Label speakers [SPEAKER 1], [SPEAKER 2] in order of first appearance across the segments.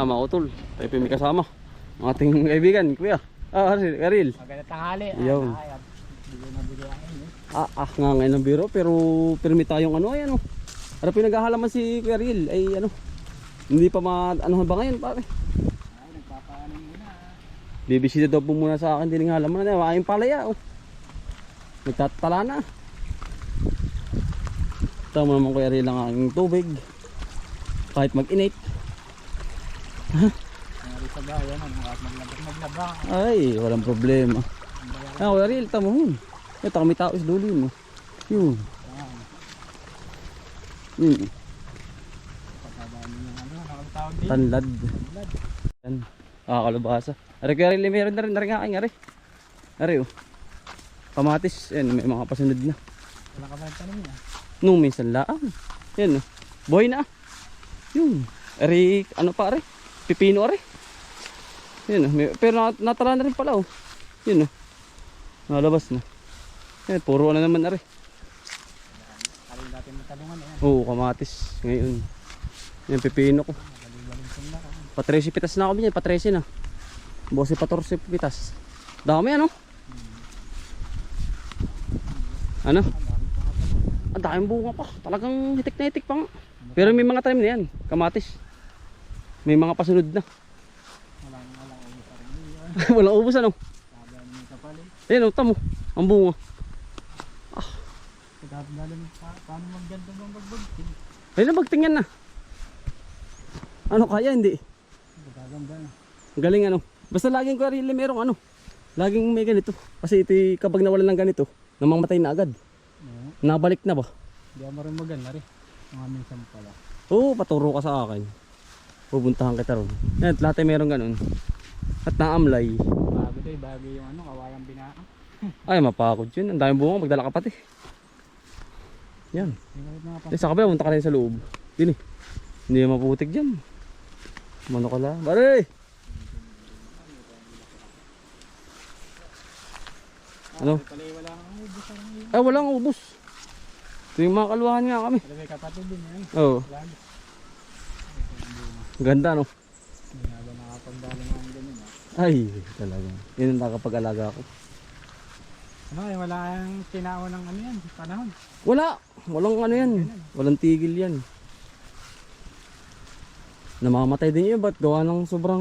[SPEAKER 1] Mautol. Tayo may kasama. Ang ating kaibigan, kuya. Aril.
[SPEAKER 2] Maganda tanghali.
[SPEAKER 1] Yun. Nga ngayon ng biro, pero permit tayong ano, ayan o. Ano pinaghahalaman si Kuya Aril, ay ano. Hindi pa ano ba ngayon, pare?
[SPEAKER 2] Ay, nagpapaano muna.
[SPEAKER 1] Bibisita daw po muna sa akin, din ng halaman na. Ayun palaya o. Nagtatala na. Tama naman Kuya Aril ang aking tubig. Kahit mag-init.
[SPEAKER 2] Sa bayan, maglaba.
[SPEAKER 1] Ay, walang problema. Kuya Aril, tama mo. Ito kami tao is dulo mo. Yun. Yun. Tanlad. Yan. Kalabasa. Ari Kuya Aril, meron na rin aking ari. Ari oh. Kamatis. Yan, may mga pasunod na.
[SPEAKER 2] Wala ka ba yung tanong niya?
[SPEAKER 1] Nung minsan laang. Yan oh. Buhay na. Yun. Ari, ano pa ari? Pipino ari. Yun oh. Pero natala na rin pala oh. Yun oh. Nalabas na. Yan, puro na naman ari.
[SPEAKER 2] Alin natin matalungan eh.
[SPEAKER 1] Oo, kamatis. Ngayon. Yan, pipino ko. Pa-13 pitas na ako niyan. Pa-13 na. Bose 14 pitas. Dami ano? Ano? Ang daming bunga pa. Talagang hitik na hitik pa nga. Pero may mga tanim na yan. Kamatis. May mga pasunod na. Walang ubos ano? Ayan o, tamo. Ang bunga.
[SPEAKER 2] Paano maganda bang bagbagting?
[SPEAKER 1] Ayun na, bagting yan na. Ano kaya hindi?
[SPEAKER 2] Magaganda na.
[SPEAKER 1] Galing ano. Basta laging Kuya Aril merong ano. Laging may ganito. Kasi ito kapag nawalan ng ganito, namamatay na agad. Nabalik na ba?
[SPEAKER 2] Hindi ako maroon maganda rin. Mga minsan pala.
[SPEAKER 1] Oo, paturo ka sa akin. Pupuntahan kita ron. Yan, lahat ay meron ganun. At naamlay.
[SPEAKER 2] Bago to eh, bago yung ano, kawayang binaan.
[SPEAKER 1] Ay, mapakod yun. Ang daming bunga, magdala ka pati. Yan. Sa kabila, punta ka rin sa loob. Yun eh. Hindi maputik dyan. Mano ka lang. Bari! Ano? Ay, walang ubos. Ito yung mga kaluhan nga kami.
[SPEAKER 2] May kapatid din yan.
[SPEAKER 1] Oo. Ganda no?
[SPEAKER 2] Hindi na ba nakapagdalang ang ganyan ah.
[SPEAKER 1] Ay, talaga. Yun ang nakapag-alaga ko.
[SPEAKER 2] Ano eh, wala kang tinao ng ano yan, panahon.
[SPEAKER 1] Wala. Walang ano yan. Walang tigil yan. Namamatay din yun. Ba't gawa ng sobrang...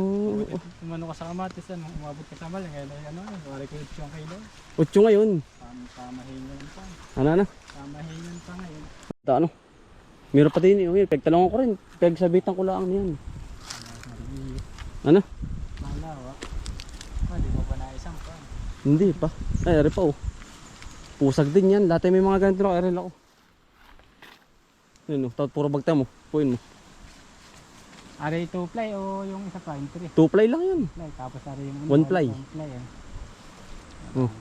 [SPEAKER 2] Umano ka sa kamatis, ano, umabot ka sa maling. Ngayon ay ano eh, wala ko yung kilo.
[SPEAKER 1] 8 ngayon.
[SPEAKER 2] Pamahingan pa.
[SPEAKER 1] Ano na?
[SPEAKER 2] Pamahingan pa ngayon.
[SPEAKER 1] Ito ano? Meron pa din yun. Pagtalungan ko rin. Pagsabitan ko lang yan. Ano?
[SPEAKER 2] Malawa. Hindi mo ba naisang pa?
[SPEAKER 1] Hindi pa. Ay, ari pa oh. Pusag din yan. Dati may mga ganito lang. Aril ako. Yun oh. Puro bagta mo. Puin mo.
[SPEAKER 2] Ari 2 ply o yung isa pa? Yung 3?
[SPEAKER 1] 2 ply lang yan.
[SPEAKER 2] Ply. Tapos ari yung
[SPEAKER 1] 1 ply.
[SPEAKER 2] 1 ply eh.
[SPEAKER 1] Oh.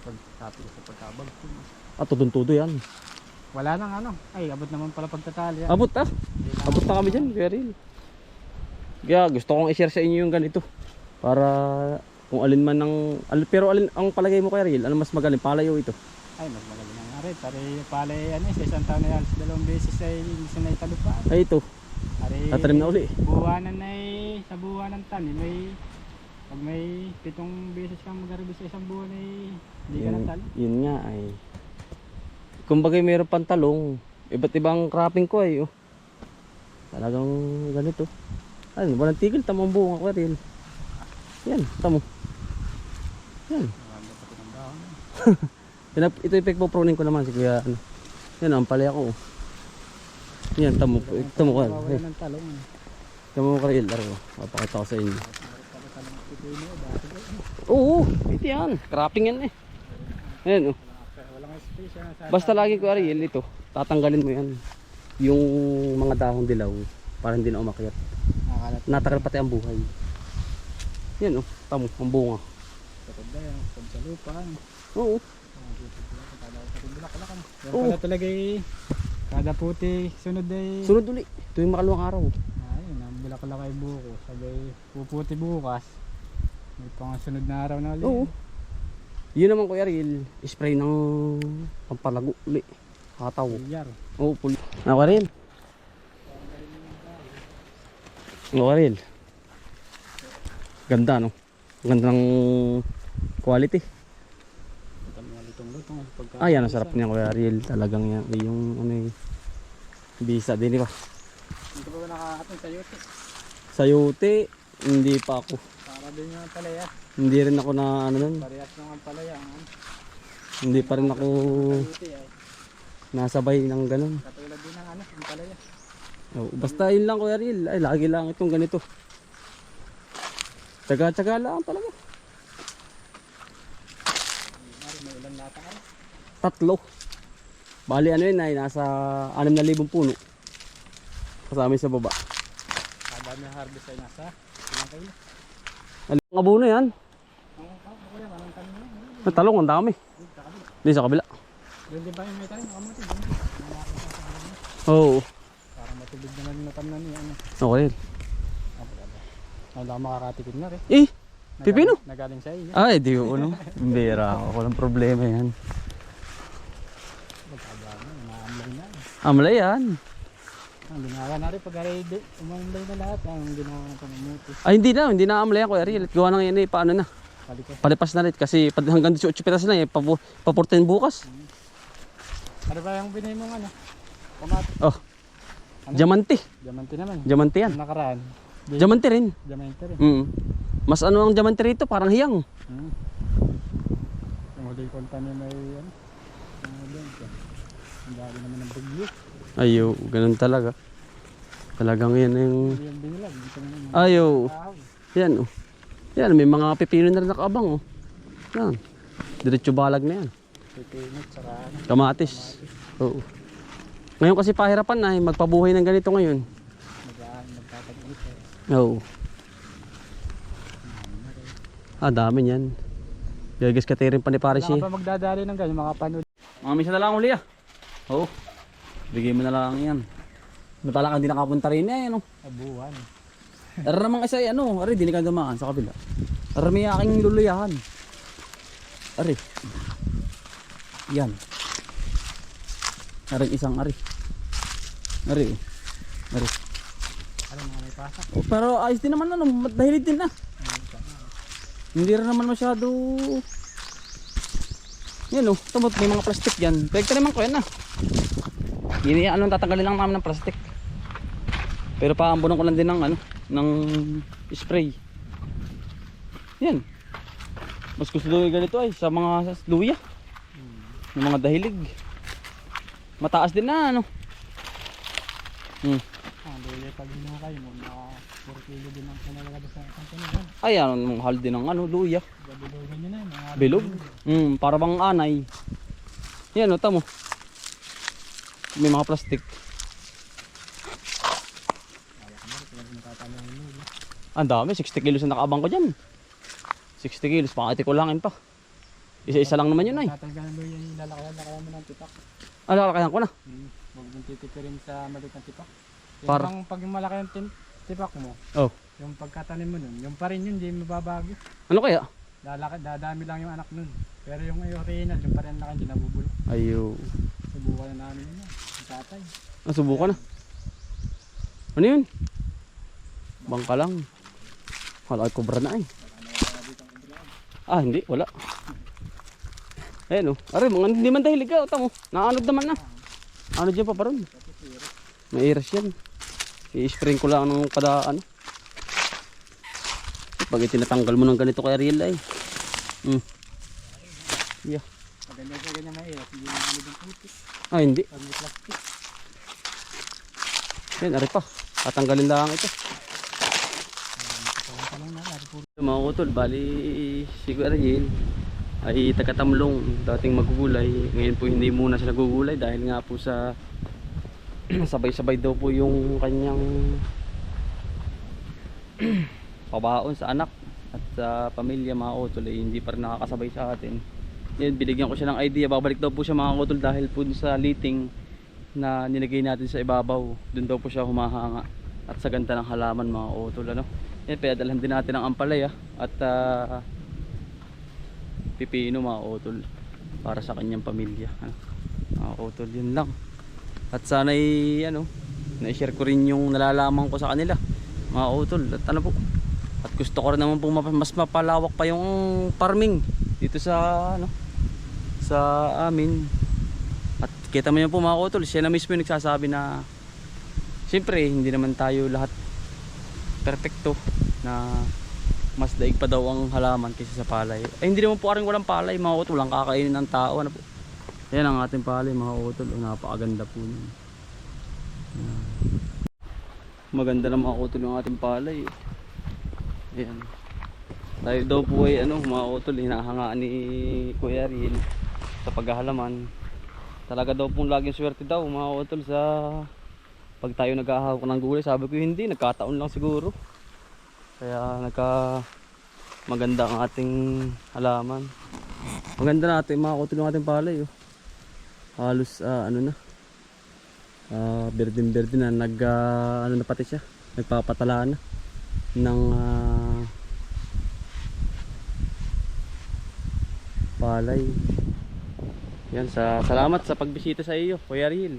[SPEAKER 2] Pagtapos sa pagkabag.
[SPEAKER 1] Tudon-tudo yan.
[SPEAKER 2] Wala nang ano. Ay, abot naman pala pagtatali yan.
[SPEAKER 1] Abot ah. Abot na kami dyan. Aril. Kaya gusto kong i-share sa inyo yung ganito. Para kung alin man ng... Pero alin ang palagay mo kay Aril? Ano mas magaling? Palayo ito?
[SPEAKER 2] Ay, mas magaling ang ari. Pare ano sa isang taon na yan. 2 beses ay isa na italupaan.
[SPEAKER 1] Ay ito.
[SPEAKER 2] Ari,
[SPEAKER 1] tatanim na uli.
[SPEAKER 2] Buwanan ay sa buwanan tanim may pag may 7 beses kang mag-harvest sa isang buwan ay hindi ka na tanim.
[SPEAKER 1] Yun nga ay. Kumbaga mayroon pang talong. Iba't ibang cropping ko ay. Oh. Talagang ganito. Ay, walang tigil. Tamang bunga ko rin. Yan, tamo. Yan. Ito yung pagpo-pruning ko naman si Kuya. Ano. Yan, ang palaya ko. Yan, tamo ko. Tamo ko. Tamo ko rin. Mapakita ko sa inyo. Oo, ito yan. Cropping yan eh. Ayan oh. Basta lagi ko Ariel ito. Tatanggalin mo yan. Yung mga dahong dilaw. Para hindi na umakyat. Natagal pati ang buhay. Yan oh. Tamo, ang bunga.
[SPEAKER 2] Pag sa lupa.
[SPEAKER 1] Oo.
[SPEAKER 2] Yan pala talaga eh. Kada puti, sunod ay...
[SPEAKER 1] Sunod uli. Ito yung makalawang araw.
[SPEAKER 2] Ayun, ang bulak-alak ay buko. Sabay puputi bukas. May pang sunod na araw na ulit.
[SPEAKER 1] Oo. Yun naman Kuya Ariel, spray ng pampalago uli. Kataw.
[SPEAKER 2] Pulyar.
[SPEAKER 1] Oo, puli. Ako Ariel. Ako Ariel. Ganda no. Gandang quality.
[SPEAKER 2] Ito mga lutong-lutong.
[SPEAKER 1] Ah, yan ang sarap niya Kuya Ariel. Talagang yan. Yung ano yung bisa din, di ba?
[SPEAKER 2] Dito pa ba nakakatong sa yote?
[SPEAKER 1] Sayote, hindi pa ako.
[SPEAKER 2] Para din yung palaya.
[SPEAKER 1] Hindi rin ako na ano nun.
[SPEAKER 2] Parehas ng palaya.
[SPEAKER 1] Hindi pa rin ako
[SPEAKER 2] Yote ay.
[SPEAKER 1] nasabay ng ganun.
[SPEAKER 2] Katulad din ng ang palaya.
[SPEAKER 1] Oh, basta yun lang Kuya Ariel. Ay, lagi lang itong ganito. Tsaga-tsaga lang talaga.
[SPEAKER 2] May ilan lata ka?
[SPEAKER 1] 3. Bali ano yun ay nasa 6,000 puno. Kasama yun sa baba.
[SPEAKER 2] Kada may harvest ay nasa ilang kayo?
[SPEAKER 1] Ang abono yan.
[SPEAKER 2] Ako yan, anong tanim mo?
[SPEAKER 1] Ang talong, ang dami. Hindi sa kabila.
[SPEAKER 2] Doon din ba yung may tanim? Nakamuti.
[SPEAKER 1] Oo.
[SPEAKER 2] Para matubig naman yung natamnan niya.
[SPEAKER 1] Okay.
[SPEAKER 2] Wala makakatikim na rin.
[SPEAKER 1] Eh, pipino.
[SPEAKER 2] Nagaling sa iyo.
[SPEAKER 1] Ay, di ko ano. Bira ako. Walang problema yan.
[SPEAKER 2] Magkabano, naamlay na.
[SPEAKER 1] Amlay yan.
[SPEAKER 2] Ang ginawa na rin pag umamlay na lahat. Ang ginawa na panamuti.
[SPEAKER 1] Ay, hindi na amlay yan Kuya Ariel. Gawa na ngayon eh, paano na.
[SPEAKER 2] Palikot.
[SPEAKER 1] Palipas na rin kasi hanggang 18 pitas na eh. Papurtin bukas.
[SPEAKER 2] Ano ba yung binay mong ano? Kamatis.
[SPEAKER 1] Oh,
[SPEAKER 2] Ano?
[SPEAKER 1] diamante.
[SPEAKER 2] Diamante naman.
[SPEAKER 1] Diamante yan.
[SPEAKER 2] Ang nakaraan.
[SPEAKER 1] Diamante rin.
[SPEAKER 2] Diamante rin.
[SPEAKER 1] Mas ano ang diamante rito? Parang hiyang.
[SPEAKER 2] Yung huli kong tanim ay ano? Ang dami naman ng bagyo.
[SPEAKER 1] Ayo, ganun talaga. Talagang yan yung...
[SPEAKER 2] Yung binilag. Dito naman.
[SPEAKER 1] Ayo.
[SPEAKER 2] Kahoy.
[SPEAKER 1] Yan oh. Yan, may mga pipino na rin nakaabang oh. Yan. Diretso balag na yan.
[SPEAKER 2] Pipinit, saka ano.
[SPEAKER 1] Kamatis. Oo. Ngayon kasi pahirapan na eh. Magpabuhay ng ganito ngayon.
[SPEAKER 2] Magtatag-ulit eh.
[SPEAKER 1] Oo. Ah, dami niyan. Gagas ka rin pa ni Paris eh.
[SPEAKER 2] Wala ka pa magdadali ng ganyan, mga panood.
[SPEAKER 1] Mga misa na lang uli ah. Oo. Bigay mo na lang yan. Matala ka hindi nakapunta rin eh. Ano?
[SPEAKER 2] Abuhan.
[SPEAKER 1] Tara namang isa eh, ano. Ari, di ka gamaan sa kabila. Tara may aking luluyahan. Ari. Yan. Ari isang ari. Ari. Ari.
[SPEAKER 2] Ano mga may pasak?
[SPEAKER 1] Oh, pero ayos din naman ano. Dahil din na. Hindi rin naman masyado. Yan oh. Tumot may mga plastic dyan. Pwede naman ko yan ah. Yun anong tatanggalin lang namin ng plastic. Pero paambunan ko lang din ng ano. Ng spray. Yan. Mas gusto doon ganito ay sa mga luya. Yung mga dahilig. Mataas din na ano.
[SPEAKER 2] Doon pag hinuha kayo mo, mga 4 kilo din ang pinalagabas sa isang tanim.
[SPEAKER 1] Ay ano mahal din ng ano luya.
[SPEAKER 2] Gabilogan nyo na yun. Mga
[SPEAKER 1] Bilog. Para bang anay. Yan o tamo. May mga plastic. Ang dami, 60 kilos na nakaabang ko dyan. 60 kilos, pakati ko langin pa. Isa-isa lang naman yun ay.
[SPEAKER 2] tatanggalan mo yung lalakayan mo ng tipak.
[SPEAKER 1] Ah, lalakayan ko na.
[SPEAKER 2] Huwag mong titipirin sa maliit na tipak. Yung
[SPEAKER 1] Para-
[SPEAKER 2] pag yung malaki yung tipak mo,
[SPEAKER 1] Oh.
[SPEAKER 2] yung pagkatanim mo nun, yung pa rin yun, hindi mababago.
[SPEAKER 1] Ano kaya?
[SPEAKER 2] Dadami lang yung anak nun. Pero yung original, yung pa rin laki, hindi nabubulok.
[SPEAKER 1] Ayo.
[SPEAKER 2] Subukan na namin yun. Yung tatay.
[SPEAKER 1] Nasubukan na. Ano yun? Bangka lang. Hala, kubra na eh. Ah, hindi. Wala. Ayan o. Aray, mga hindi man dahilig ka. Tamo. Naanod naman na. Ano dyan pa pa ron? May iras yan. I-spring ko lang ng kada ano. Pag itinatanggal mo ng ganito kay Ariel ay. Yeah.
[SPEAKER 2] Maganda sa ganyan mahirap. Hindi na ano yung putik.
[SPEAKER 1] Ah, hindi.
[SPEAKER 2] Pag may plastic.
[SPEAKER 1] Yan, aray pa. Tatanggalin lang ito. Mga utol, bali si Kuya Ariel ay taga-Tamlong, dating magugulay. Ngayon po hindi muna siya nagugulay dahil nga po sa sabay-sabay daw po yung kanyang pabaon sa anak at sa pamilya mga utol ay hindi pa rin nakakasabay sa atin. Yan, binigyan ko siya ng idea, babalik daw po siya mga utol dahil po sa liting na nilagay natin sa ibabaw, doon daw po siya humahanga at sa ganda ng halaman mga utol ano. Yan, pinadalhan din natin ang ampalaya at pipino mga utol para sa kanyang pamilya ano. Mga utol, yun lang. At sana'y ano, na-share ko rin yung nalalaman ko sa kanila mga utol. At ano po, At gusto ko rin naman po mas mapalawak pa yung farming dito sa ano, sa amin. At kita mo yan po mga kautol, siya na mismo yung nagsasabi na siyempre hindi naman tayo lahat perfecto, na mas daig pa daw ang halaman kaysa sa palay. Ay hindi naman po aring walang palay mga kautol, lang kakainin ng tao. Ano po? Ayan ang ating palay mga kautol, napakaganda po nun. Maganda na mga kautol yung ating palay. Ayan. Tayo daw po ay ano mga kautol, hinahangaan ni Kuya Ariel sa paghahalaman. Talaga daw pong laging swerte daw mga kautol sa pag tayo naghahawak ng gulay. Sabi ko hindi, nagkataon lang siguro. Kaya maganda ang ating halaman. Maganda natin mga kautol yung ating palay. Oh. Halos ano na, berdin na ano na pati siya, nagpapatala na ng palay. Yan, salamat sa pagbisita sa iyo Kuya Ariel.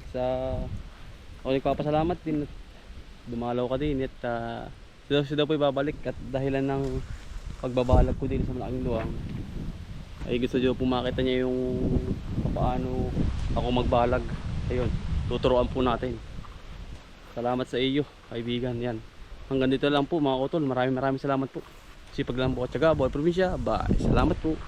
[SPEAKER 1] Ako nagpapasalamat din at dumalaw ka din at sila po ibabalik at dahilan ng pagbabalag ko din sa malaking luwang ay gusto nyo po makita niya yung paano ako magbalag. Ayun, tuturuan po natin. Salamat sa iyo kaibigan. Yan, hanggang dito lang po mga kautol. Maraming salamat po. Sipag lang po at syaga, Buhay Probinsya. Bye, salamat po.